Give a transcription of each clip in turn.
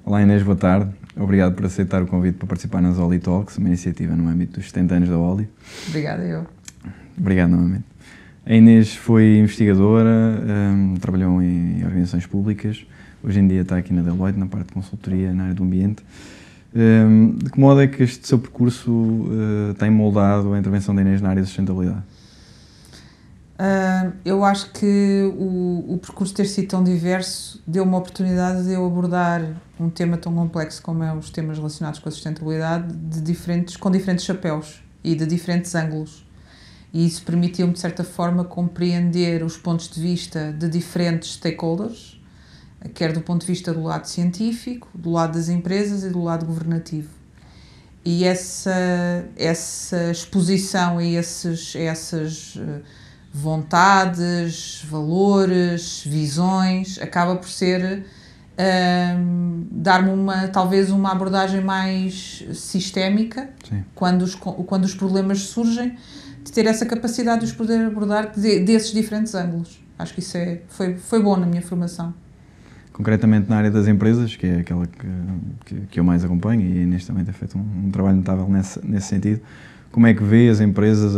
Olá Inês, boa tarde. Obrigado por aceitar o convite para participar nas Oli Talks, uma iniciativa no âmbito dos 70 anos da Oli. Obrigada, eu. Obrigado novamente. A Inês foi investigadora, trabalhou em organizações públicas, hoje em dia está aqui na Deloitte, na parte de consultoria na área do ambiente. De que modo é que este seu percurso tem moldado a intervenção da Inês na área da sustentabilidade? Eu acho que o percurso ter sido tão diverso deu uma oportunidade de eu abordar um tema tão complexo como é os temas relacionados com a sustentabilidade com diferentes chapéus e de diferentes ângulos. E isso permitiu-me, de certa forma, compreender os pontos de vista de diferentes stakeholders, quer do ponto de vista do lado científico, do lado das empresas e do lado governativo. E essa exposição a essas vontades, valores, visões, acaba por ser dar-me talvez uma abordagem mais sistémica. Sim. Quando os problemas surgem, de ter essa capacidade de os poder abordar desses diferentes ângulos. Acho que isso foi bom na minha formação. Concretamente na área das empresas, que é aquela que eu mais acompanho, e a Inês também tem feito um trabalho notável nesse sentido. Como é que vê as empresas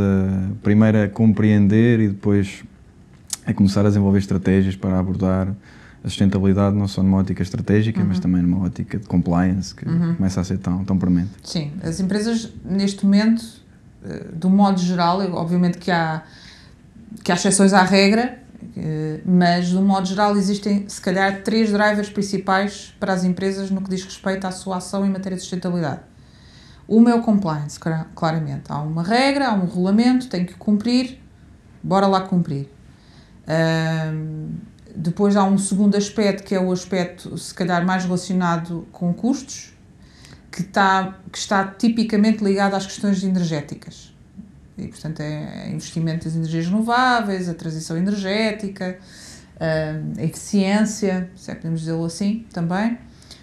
primeiro a compreender e depois a começar a desenvolver estratégias para abordar a sustentabilidade, não só numa ótica estratégica, mas também numa ótica de compliance, que começa a ser tão premente? Sim, as empresas neste momento, do modo geral, obviamente que há exceções à regra, mas do modo geral existem se calhar 3 drivers principais para as empresas no que diz respeito à sua ação em matéria de sustentabilidade. Uma é o compliance, claramente. Há uma regra, há um regulamento, tem que cumprir, bora lá cumprir. Depois há um segundo aspecto, que é o aspecto, se calhar, mais relacionado com custos, que está tipicamente ligado às questões energéticas. E, portanto, é investimento nas energias renováveis, a transição energética, a eficiência, se é que podemos dizê-lo assim, também,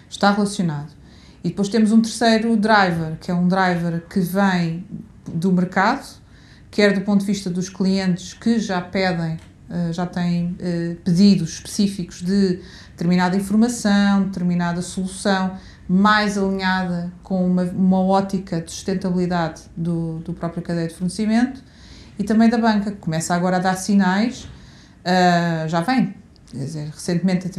está relacionado. E depois temos um terceiro driver, que é um driver que vem do mercado, quer do ponto de vista dos clientes que já têm pedidos específicos de determinada informação, determinada solução, mais alinhada com uma ótica de sustentabilidade do próprio cadeia de fornecimento, e também da banca, que começa agora a dar sinais, já vem, quer dizer, recentemente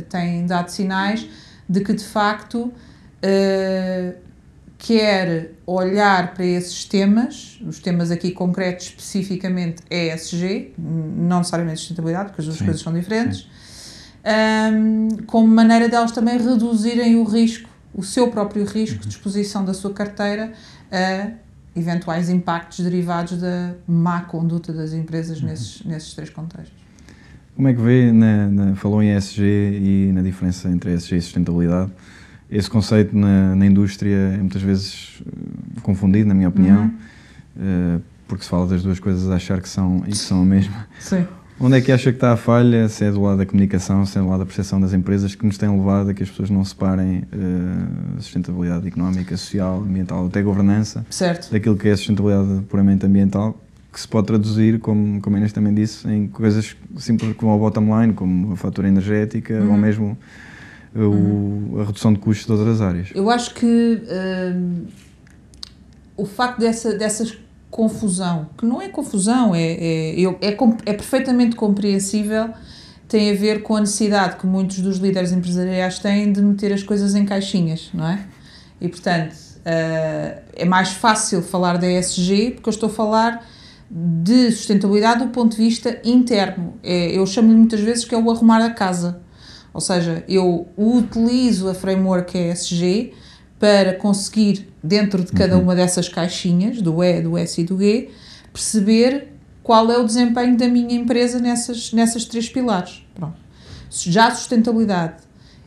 tem dado sinais de que, de facto, quer olhar para esses temas, os temas aqui concretos, especificamente ESG, não necessariamente sustentabilidade, porque as duas coisas são diferentes, como maneira delas também reduzirem o risco, o seu próprio risco de exposição da sua carteira a eventuais impactos derivados da má conduta das empresas nesses 3 contextos. Como é que vê, falou em ESG e na diferença entre ESG e sustentabilidade? Esse conceito na indústria é muitas vezes confundido, na minha opinião, porque se fala das duas coisas a achar que são a mesma. Sim. Onde é que acha que está a falha, se é do lado da comunicação, se é do lado da percepção das empresas, que nos tem levado a que as pessoas não separem a sustentabilidade económica, social, ambiental, até governança, certo, daquilo que é a sustentabilidade puramente ambiental, que se pode traduzir, como a Inês também disse, em coisas simples como a bottom line, como a fatura energética ou mesmo a redução de custos de outras áreas. Eu acho que o facto dessa confusão, que não é confusão, é perfeitamente compreensível, tem a ver com a necessidade que muitos dos líderes empresariais têm de meter as coisas em caixinhas, não é? E, portanto, é mais fácil falar da ESG porque eu estou a falar de sustentabilidade do ponto de vista interno. Eu chamo-lhe muitas vezes que é o arrumar a casa. Ou seja, eu utilizo a framework ESG para conseguir, dentro de cada uma dessas caixinhas, do E, do S e do G, perceber qual é o desempenho da minha empresa nessas 3 pilares. Pronto. Já a sustentabilidade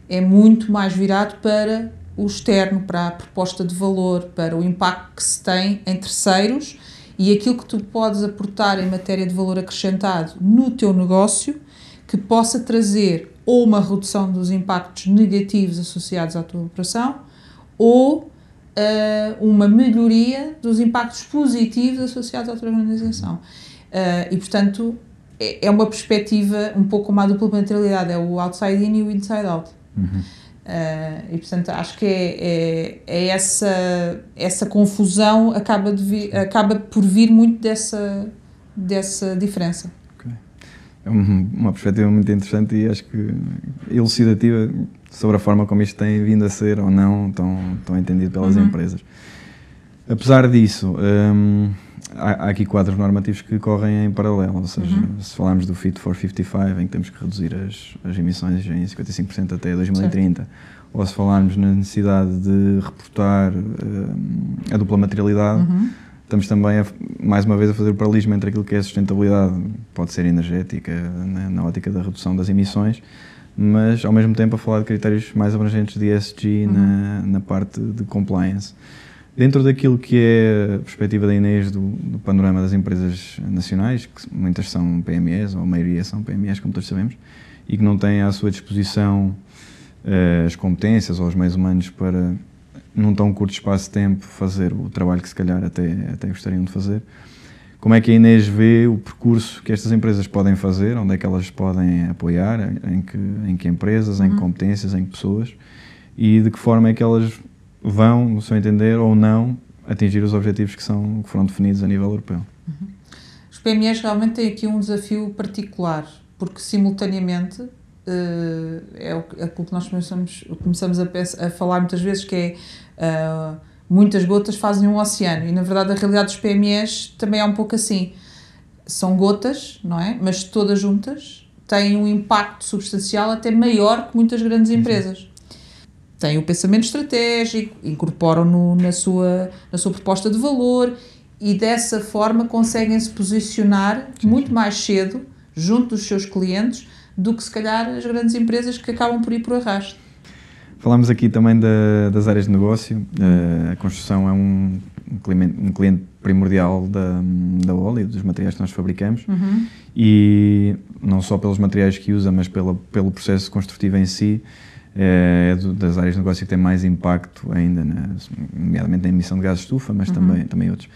é muito mais virado para o externo, para a proposta de valor, para o impacto que se tem em terceiros e aquilo que tu podes aportar em matéria de valor acrescentado no teu negócio, que possa trazer ou uma redução dos impactos negativos associados à tua operação, ou uma melhoria dos impactos positivos associados à tua organização. E, portanto, é uma perspectiva um pouco como a dupla materialidade, é o outside in e o inside out. E portanto acho que é essa confusão acaba por vir muito dessa diferença. Okay. É uma perspectiva muito interessante e acho que elucidativa sobre a forma como isto tem vindo a ser ou não tão entendido pelas empresas. Apesar disso, há aqui quadros normativos que correm em paralelo, ou seja, se falarmos do Fit for 55, em que temos que reduzir as emissões em 55% até 2030, certo. Ou se falarmos na necessidade de reportar a dupla materialidade, estamos também, mais uma vez, a fazer o paralelismo entre aquilo que é a sustentabilidade, pode ser energética, na ótica da redução das emissões, mas ao mesmo tempo a falar de critérios mais abrangentes de ESG na parte de compliance. Dentro daquilo que é a perspectiva da Inês do panorama das empresas nacionais, que muitas são PMEs, ou a maioria são PMEs, como todos sabemos, e que não têm à sua disposição as competências ou os meios humanos para, num tão curto espaço de tempo, fazer o trabalho que se calhar até gostariam de fazer. Como é que a Inês vê o percurso que estas empresas podem fazer, onde é que elas podem apoiar, em que empresas, em que competências, em que pessoas, e de que forma é que elas vão, no seu entender, ou não, atingir os objetivos que foram definidos a nível europeu? Os PMEs realmente têm aqui um desafio particular, porque simultaneamente é aquilo que nós começamos a falar muitas vezes, que é muitas gotas fazem um oceano, e na verdade a realidade dos PMEs também é um pouco assim. São gotas, não é? Mas todas juntas têm um impacto substancial até maior que muitas grandes empresas. Têm o pensamento estratégico, incorporam-no na sua proposta de valor e dessa forma conseguem se posicionar muito mais cedo junto dos seus clientes do que se calhar as grandes empresas que acabam por ir por arrasto. Falámos aqui também das áreas de negócio. A construção é um cliente primordial da Oli, dos materiais que nós fabricamos, e não só pelos materiais que usa, mas pelo processo construtivo em si. É das áreas de negócio que tem mais impacto ainda, nomeadamente na emissão de gases de estufa, mas também outros.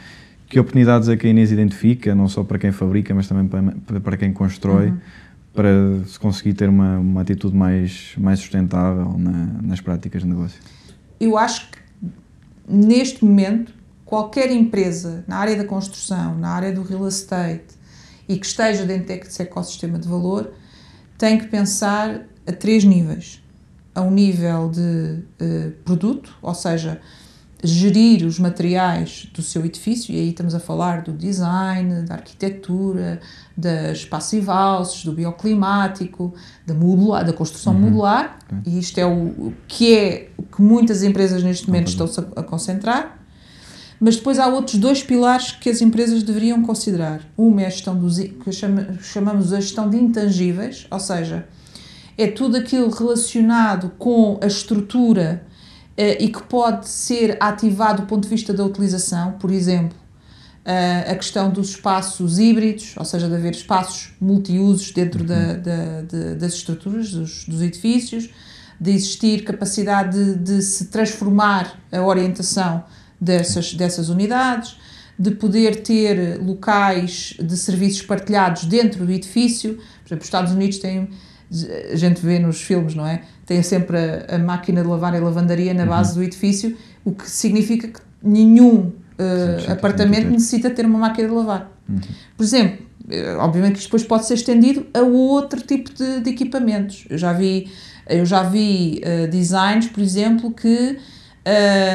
Que oportunidades é que a Inês identifica, não só para quem fabrica, mas também para quem constrói, para se conseguir ter uma atitude mais sustentável nas práticas de negócio? Eu acho que, neste momento, qualquer empresa na área da construção, na área do real estate, e que esteja dentro desse ecossistema de valor, tem que pensar a 3 níveis. A um nível de produto, ou seja, gerir os materiais do seu edifício, e aí estamos a falar do design, da arquitetura, das passivalses, do bioclimático, da construção modular, e isto é o que muitas empresas neste momento estão-se a concentrar. Mas depois há outros 2 pilares que as empresas deveriam considerar. Uma é a gestão que chamamos a gestão de intangíveis, ou seja, é tudo aquilo relacionado com a estrutura e que pode ser ativado do ponto de vista da utilização. Por exemplo, a questão dos espaços híbridos, ou seja, de haver espaços multiusos dentro das estruturas, dos edifícios, de existir capacidade de se transformar a orientação dessas unidades, de poder ter locais de serviços partilhados dentro do edifício. Por exemplo, os Estados Unidos têm... A gente vê nos filmes, não é? Tem sempre a máquina de lavar e lavandaria na base do edifício, o que significa que nenhum apartamento necessita ter uma máquina de lavar. Por exemplo, obviamente que isto depois pode ser estendido a outro tipo de equipamentos. Eu já vi designs, por exemplo, que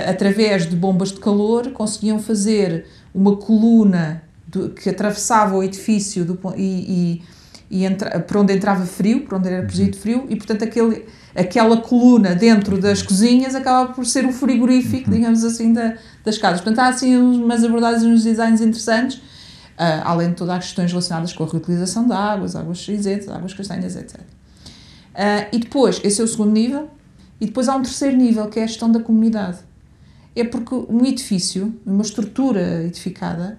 através de bombas de calor conseguiam fazer uma coluna que atravessava o edifício por onde entrava frio, por onde era produzido frio, e portanto aquela coluna dentro das cozinhas acaba por ser o frigorífico, digamos assim, das casas. Portanto, há assim umas abordagens, uns designs interessantes, além de todas as questões relacionadas com a reutilização de águas cinzentas, águas castanhas, etc. E depois, esse é o segundo nível, e depois há um terceiro nível, que é a gestão da comunidade. É porque um edifício, uma estrutura edificada,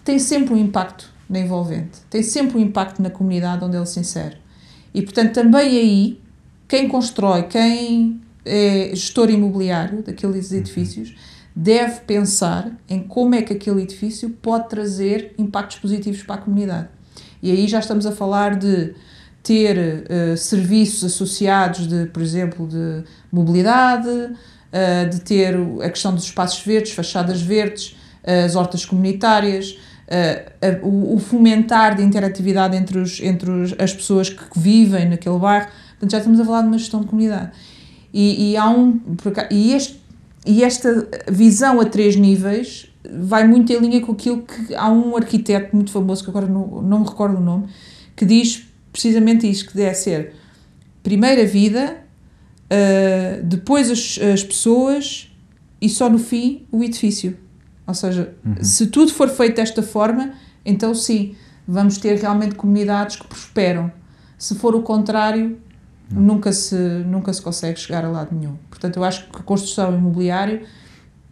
tem sempre um impacto na envolvente, tem sempre um impacto na comunidade onde ele se insere. E, portanto, também aí, quem constrói, quem é gestor imobiliário daqueles edifícios, deve pensar em como é que aquele edifício pode trazer impactos positivos para a comunidade. E aí já estamos a falar de ter serviços associados de, por exemplo, de mobilidade, de ter a questão dos espaços verdes, fachadas verdes, as hortas comunitárias, o fomentar de interatividade entre as pessoas que vivem naquele bairro. Portanto, já estamos a falar de uma gestão de comunidade. E esta visão a 3 níveis vai muito em linha com aquilo que há um arquiteto muito famoso, que agora não me recordo o nome, que diz precisamente isto, que deve ser primeiro a vida, depois as pessoas e só no fim o edifício. Ou seja, se tudo for feito desta forma, então sim, vamos ter realmente comunidades que prosperam. Se for o contrário, nunca se consegue chegar a lado nenhum. Portanto, eu acho que a construção imobiliária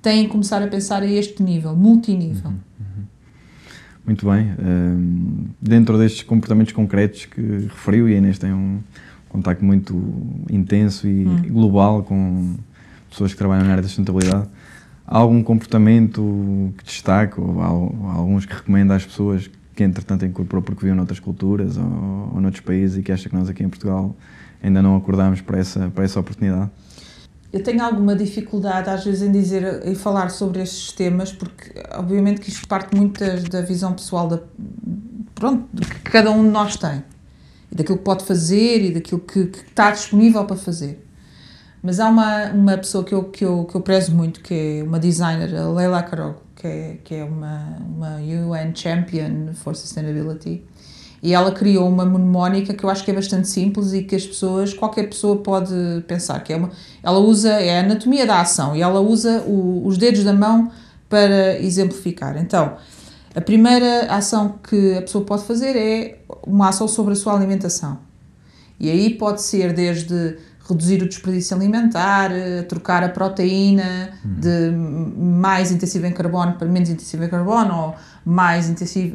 tem que começar a pensar a este nível, multinível. Muito bem. Dentro destes comportamentos concretos que referiu, e a Inês tem um contacto muito intenso e global com pessoas que trabalham na área da sustentabilidade, há algum comportamento que destaca ou alguns que recomenda às pessoas que entretanto incorporou porque viam noutras culturas ou noutros países e que acha que nós aqui em Portugal ainda não acordámos para essa oportunidade? Eu tenho alguma dificuldade às vezes em falar sobre estes temas, porque obviamente que isto parte muito da visão pessoal do que cada um de nós tem e daquilo que pode fazer e daquilo que está disponível para fazer. Mas há uma pessoa que eu prezo muito, que é uma designer, a Leila Karol, que é uma UN Champion for Sustainability, e ela criou uma mnemónica que eu acho que é bastante simples e que qualquer pessoa pode pensar, ela usa, é a anatomia da ação, e ela usa os dedos da mão para exemplificar. Então, a primeira ação que a pessoa pode fazer é uma ação sobre a sua alimentação. E aí pode ser desde reduzir o desperdício alimentar, trocar a proteína de mais intensiva em carbono para menos intensiva em carbono, ou mais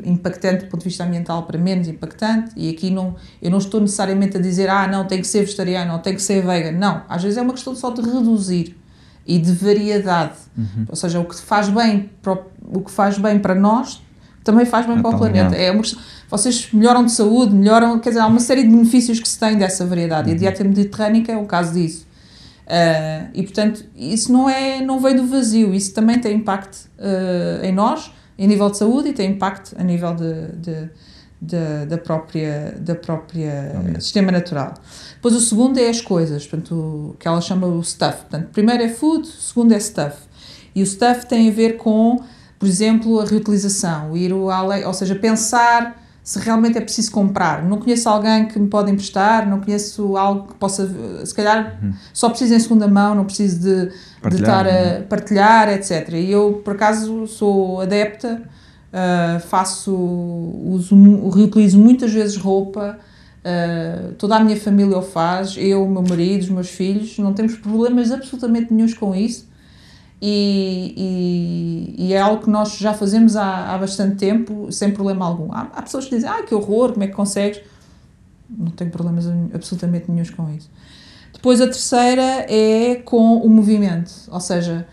impactante do ponto de vista ambiental para menos impactante. E aqui eu não estou necessariamente a dizer não, tem que ser vegetariano ou tem que ser vegan. Não, às vezes é uma questão só de reduzir e de variedade. Ou seja, o que faz bem para nós também faz bem para o planeta. Vocês melhoram de saúde, quer dizer, há uma série de benefícios que se tem dessa variedade. E a dieta mediterrânica é um caso disso. E, portanto, isso não vem do vazio. Isso também tem impacto em nós, em nível de saúde, e tem impacto a nível da própria sistema natural. Depois o segundo é as coisas, portanto, que ela chama o stuff. Portanto, primeiro é food, o segundo é stuff. E o stuff tem a ver com, por exemplo, a reutilização, ou seja, pensar se realmente é preciso comprar. Não conheço alguém que me pode emprestar, não conheço algo que possa, se calhar só preciso em segunda mão, não preciso de estar a partilhar, etc. E eu, por acaso, sou adepta, reutilizo muitas vezes roupa, toda a minha família o faz, eu, o meu marido, os meus filhos, não temos problemas absolutamente nenhuns com isso. E é algo que nós já fazemos há bastante tempo, sem problema algum. Há pessoas que dizem, que horror, como é que consegues? Não tenho problemas absolutamente nenhuns com isso. Depois a terceira é com o movimento, ou seja,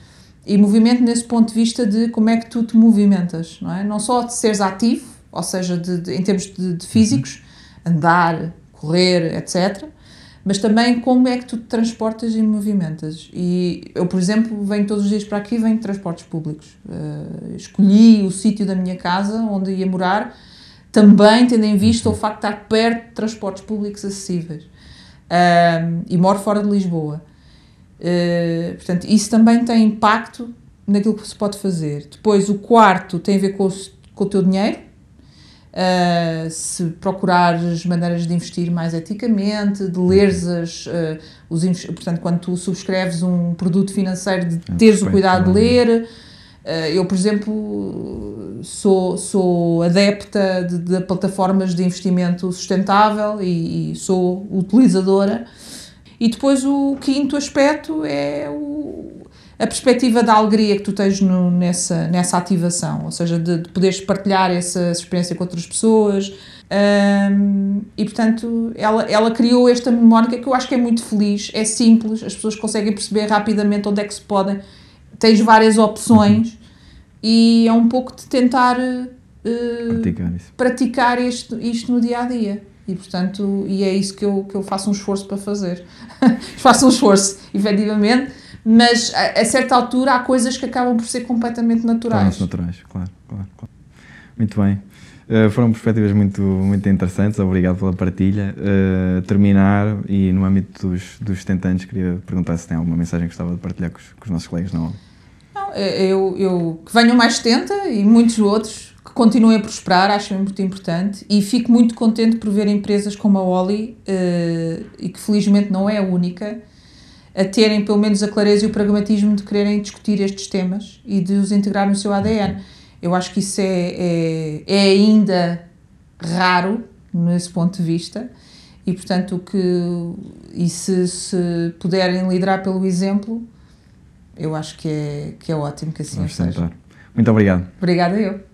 e movimento nesse ponto de vista de como é que tu te movimentas, não é? Não só de seres ativo, ou seja, em termos de físicos, andar, correr, etc., mas também como é que tu te transportas e movimentas. E eu, por exemplo, venho todos os dias para aqui, venho de transportes públicos. Escolhi o sítio da minha casa onde ia morar, também tendo em vista o facto de estar perto de transportes públicos acessíveis. E moro fora de Lisboa. Portanto, isso também tem impacto naquilo que se pode fazer. Depois, o quarto tem a ver com o teu dinheiro. Se procurares maneiras de investir mais eticamente, de leres portanto, quando tu subscreves um produto financeiro, de teres o cuidado de ler. Eu, por exemplo, sou adepta de plataformas de investimento sustentável e sou utilizadora. E depois o quinto aspecto é a perspectiva da alegria que tu tens nessa ativação, ou seja, de poderes partilhar essa experiência com outras pessoas. E, portanto, ela criou esta mnemónica que eu acho que é muito feliz, é simples, as pessoas conseguem perceber rapidamente onde é que se podem, tens várias opções e é um pouco de tentar praticar isto no dia-a-dia. e portanto, e é isso que eu faço um esforço para fazer. Faço um esforço, efetivamente, mas a certa altura há coisas que acabam por ser completamente naturais. Tornam-se naturais, claro. Muito bem. Foram perspectivas muito interessantes, obrigado pela partilha. Terminar, e no âmbito dos 70 anos, queria perguntar se tem alguma mensagem que gostava de partilhar com os nossos colegas na OLI. Não, que venham mais 70 e muitos outros, que continuem a prosperar, acho muito importante, e fico muito contente por ver empresas como a OLI, e que felizmente não é a única, a terem pelo menos a clareza e o pragmatismo de quererem discutir estes temas e de os integrar no seu ADN. Eu acho que isso é ainda raro, nesse ponto de vista, e portanto se puderem liderar pelo exemplo, eu acho que é ótimo que assim seja. Muito obrigado. Obrigada eu.